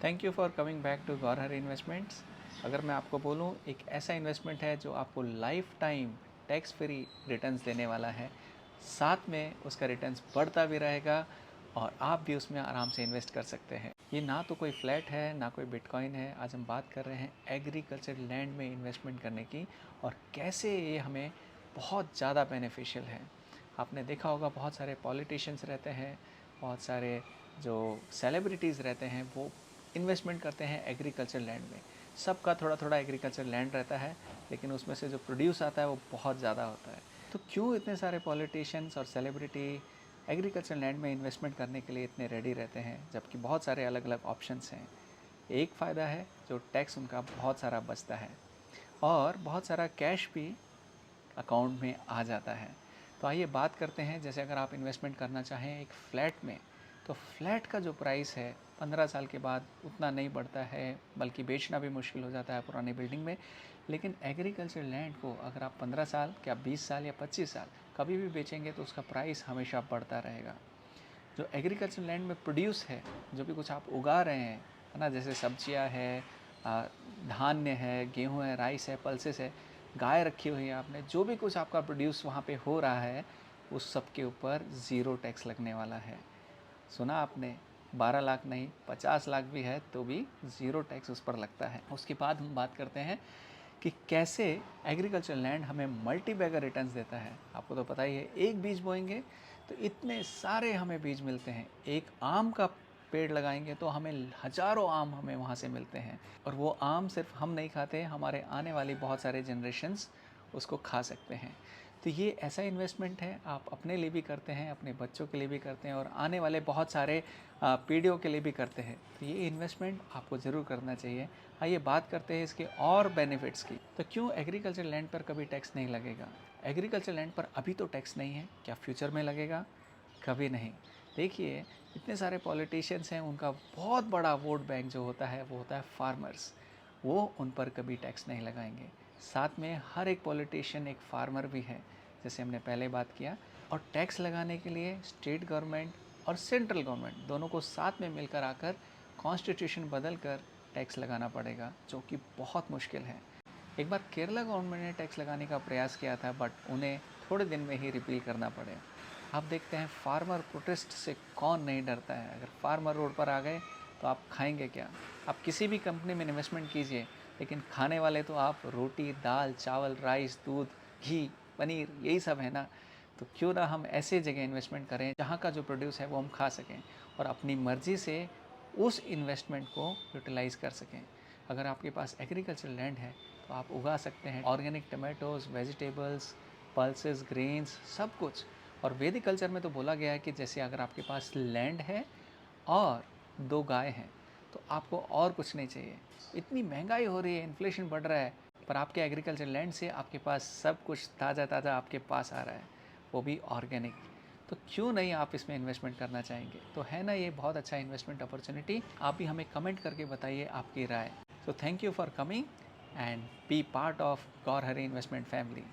Thank you for coming back to Gaurhar investments. अगर मैं आपको बोलूँ, एक ऐसा इन्वेस्टमेंट है जो आपको life time tax free returns देने वाला है, साथ में उसका रिटर्न्स बढ़ता भी रहेगा और आप भी उसमें आराम से इन्वेस्ट कर सकते हैं। ये ना तो कोई फ्लैट है, ना कोई बिटकॉइन है। आज हम बात कर रहे हैं एग्रीकल्चर लैंड में इन्वेस्टमेंट करने की और कैसे ये हमें बहुत ज़्यादा बेनिफिशियल है। आपने देखा होगा, बहुत सारे पॉलिटिशियंस रहते हैं, बहुत सारे जो सेलिब्रिटीज़ रहते हैं, वो इन्वेस्टमेंट करते हैं एग्रीकल्चर लैंड में। सबका थोड़ा थोड़ा एग्रीकल्चर लैंड रहता है, लेकिन उसमें से जो प्रोड्यूस आता है वो बहुत ज़्यादा होता है। तो क्यों इतने सारे पॉलिटिशियंस और सेलिब्रिटी एग्रीकल्चर लैंड में इन्वेस्टमेंट करने के लिए इतने रेडी रहते हैं, जबकि बहुत सारे अलग अलग ऑप्शंस हैं। एक फ़ायदा है, जो टैक्स उनका बहुत सारा बचता है और बहुत सारा कैश भी अकाउंट में आ जाता है। तो आइए बात करते हैं, जैसे अगर आप इन्वेस्टमेंट करना चाहें एक फ़्लैट में, तो फ्लैट का जो प्राइस है 15 साल के बाद उतना नहीं बढ़ता है, बल्कि बेचना भी मुश्किल हो जाता है पुरानी बिल्डिंग में। लेकिन एग्रीकल्चर लैंड को अगर आप 15 साल, क्या 20 साल या 25 साल कभी भी बेचेंगे, तो उसका प्राइस हमेशा बढ़ता रहेगा। जो एग्रीकल्चर लैंड में प्रोड्यूस है, जो भी कुछ आप उगा रहे हैं, है ना, जैसे सब्जियां है, धान्य है, गेहूं है, राइस है, पल्सेस है, गाय रखी हुई है आपने, जो भी कुछ आपका प्रोड्यूस वहाँ पे हो रहा है, उस सब के ऊपर ज़ीरो टैक्स लगने वाला है। सुना आपने, 12 लाख नहीं, 50 लाख भी है तो भी ज़ीरो टैक्स उस पर लगता है। उसके बाद हम बात करते हैं कि कैसे एग्रीकल्चर लैंड हमें मल्टी बैगर रिटर्न्स देता है। आपको तो पता ही है, एक बीज बोएंगे तो इतने सारे हमें बीज मिलते हैं। एक आम का पेड़ लगाएंगे तो हमें हज़ारों आम हमें वहाँ से मिलते हैं, और वो आम सिर्फ हम नहीं खाते, हमारे आने वाली बहुत सारे जनरेशन्स उसको खा सकते हैं। तो ये ऐसा इन्वेस्टमेंट है, आप अपने लिए भी करते हैं, अपने बच्चों के लिए भी करते हैं और आने वाले बहुत सारे पीढ़ियों के लिए भी करते हैं। तो ये इन्वेस्टमेंट आपको ज़रूर करना चाहिए। आइए बात करते हैं इसके और बेनिफिट्स की। तो क्यों एग्रीकल्चर लैंड पर कभी टैक्स नहीं लगेगा? एग्रीकल्चर लैंड पर अभी तो टैक्स नहीं है, क्या फ्यूचर में लगेगा? कभी नहीं। देखिए, इतने सारे पॉलिटिशियंस हैं, उनका बहुत बड़ा वोट बैंक जो होता है वो होता है फार्मर्स। वो उन पर कभी टैक्स नहीं लगाएंगे। साथ में हर एक पॉलिटिशियन एक फार्मर भी है, जैसे हमने पहले बात किया। और टैक्स लगाने के लिए स्टेट गवर्नमेंट और सेंट्रल गवर्नमेंट दोनों को साथ में मिलकर आकर कॉन्स्टिट्यूशन बदल कर टैक्स लगाना पड़ेगा, जो कि बहुत मुश्किल है। एक बार केरला गवर्नमेंट ने टैक्स लगाने का प्रयास किया था, बट उन्हें थोड़े दिन में ही रिपील करना पड़े। आप देखते हैं, फार्मर प्रोटेस्ट से कौन नहीं डरता है। अगर फार्मर रोड पर आ गए तो आप खाएंगे क्या? आप किसी भी कंपनी में इन्वेस्टमेंट कीजिए, लेकिन खाने वाले तो आप रोटी, दाल, चावल, राइस, दूध, घी, पनीर, यही सब है ना। तो क्यों ना हम ऐसे जगह इन्वेस्टमेंट करें जहाँ का जो प्रोड्यूस है वो हम खा सकें और अपनी मर्ज़ी से उस इन्वेस्टमेंट को यूटिलाइज़ कर सकें। अगर आपके पास एग्रीकल्चर लैंड है तो आप उगा सकते हैं organic tomatoes, vegetables, pulses, grains, सब कुछ। और वैदिक कल्चर में तो बोला गया है कि जैसे अगर आपके पास लैंड है और 2 गाय हैं, तो आपको और कुछ नहीं चाहिए। इतनी महंगाई हो रही है, इन्फ्लेशन बढ़ रहा है, पर आपके एग्रीकल्चर लैंड से आपके पास सब कुछ ताज़ा ताज़ा आपके पास आ रहा है, वो भी ऑर्गेनिक। तो क्यों नहीं आप इसमें इन्वेस्टमेंट करना चाहेंगे? तो है ना ये बहुत अच्छा इन्वेस्टमेंट अपॉर्चुनिटी। आप भी हमें कमेंट करके बताइए आपकी राय। So thank you for coming and be part of Gaur Hari investment family.